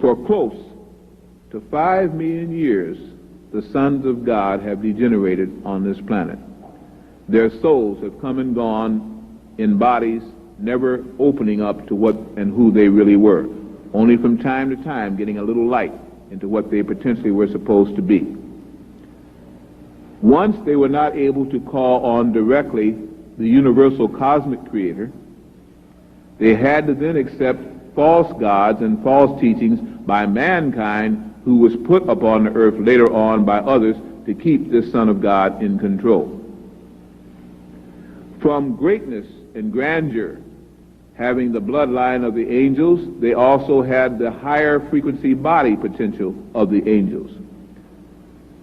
For close to 5 million years, the sons of God have degenerated on this planet. Their souls have come and gone in bodies never opening up to what and who they really were, only from time to time getting a little light into what they potentially were supposed to be. Once they were not able to call on directly the universal cosmic creator, they had to then accept false gods and false teachings by mankind, who was put upon the earth later on by others to keep this Son of God in control. From greatness and grandeur, having the bloodline of the angels, they also had the higher frequency body potential of the angels.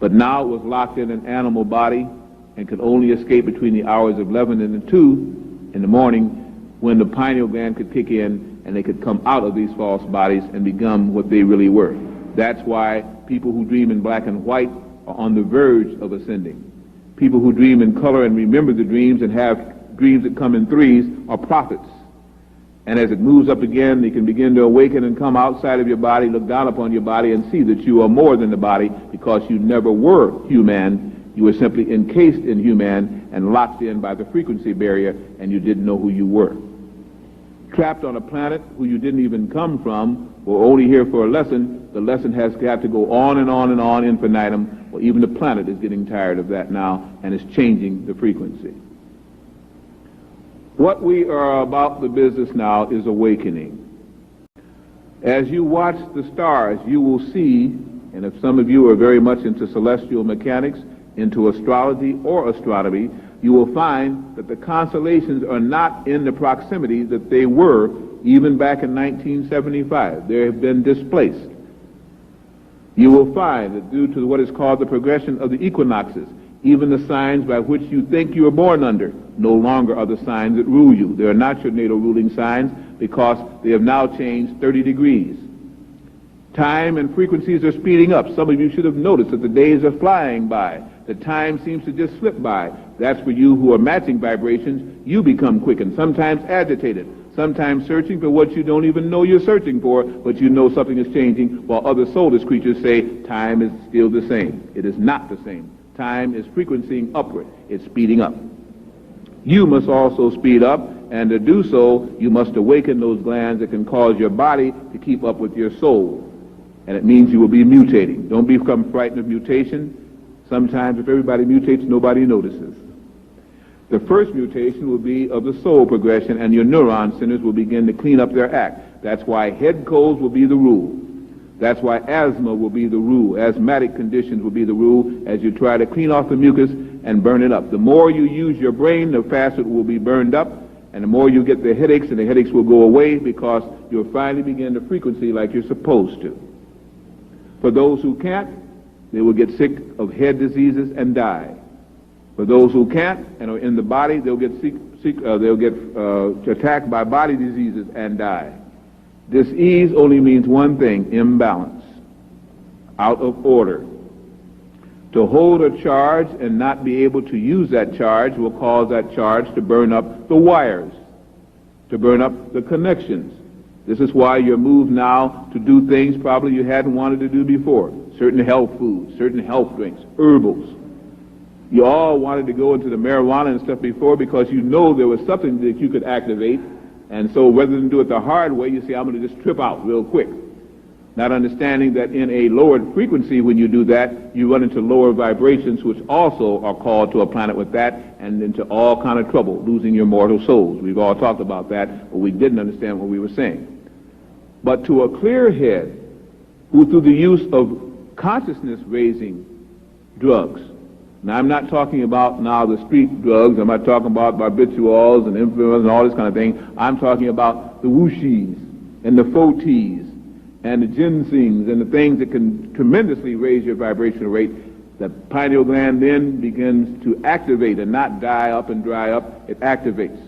But now it was locked in an animal body and could only escape between the hours of 11 and 2 in the morning, when the pineal gland could kick in and they could come out of these false bodies and become what they really were. That's why people who dream in black and white are on the verge of ascending. People who dream in color and remember the dreams and have dreams that come in threes are prophets. And as it moves up again, they can begin to awaken and come outside of your body, look down upon your body, and see that you are more than the body, because you never were human. You were simply encased in human and locked in by the frequency barrier, and you didn't know who you were. Trapped on a planet who you didn't even come from, or only here for a lesson, the lesson has got to go on and on and on infinitum. Well, even the planet is getting tired of that now and is changing the frequency. What we are about the business now is awakening. As you watch the stars, you will see, and if some of you are very much into celestial mechanics, into astrology or astronomy, you will find that the constellations are not in the proximity that they were even back in 1975. They have been displaced. You will find that due to what is called the progression of the equinoxes, even the signs by which you think you were born under no longer are the signs that rule you. They are not your natal ruling signs, because they have now changed 30 degrees. Time and frequencies are speeding up. Some of you should have noticed that the days are flying by. The time seems to just slip by. That's for you who are matching vibrations. You become quickened, sometimes agitated, sometimes searching for what you don't even know you're searching for, but you know something is changing, while other soulless creatures say time is still the same. It is not the same. Time is frequencying upward. It's speeding up. You must also speed up, and to do so, you must awaken those glands that can cause your body to keep up with your soul. And it means you will be mutating. Don't become frightened of mutation. Sometimes if everybody mutates, nobody notices. The first mutation will be of the soul progression, and your neuron centers will begin to clean up their act. That's why head colds will be the rule. That's why asthma will be the rule. Asthmatic conditions will be the rule as you try to clean off the mucus and burn it up. The more you use your brain, the faster it will be burned up, and the more you get the headaches, and the headaches will go away because you'll finally begin the frequency like you're supposed to. For those who can't, they will get sick of head diseases and die. For those who can't and are in the body, they'll get attacked by body diseases and die. Dis-ease only means one thing: imbalance, out of order. To hold a charge and not be able to use that charge will cause that charge to burn up the wires, to burn up the connections. This is why you're moved now to do things probably you hadn't wanted to do before. Certain health foods, certain health drinks, herbals. You all wanted to go into the marijuana and stuff before because you know there was something that you could activate. And so rather than do it the hard way, you say, I'm going to just trip out real quick. Not understanding that in a lowered frequency, when you do that, you run into lower vibrations, which also are called to a planet with that, and into all kind of trouble, losing your mortal souls. We've all talked about that, but we didn't understand what we were saying. But to a clear head, who through the use of consciousness-raising drugs, now I'm not talking about now the street drugs, I'm not talking about barbiturates and influence and all this kind of thing. I'm talking about the wushis and the fotis and the ginsengs and the things that can tremendously raise your vibrational rate. The pineal gland then begins to activate and not die up and dry up. It activates.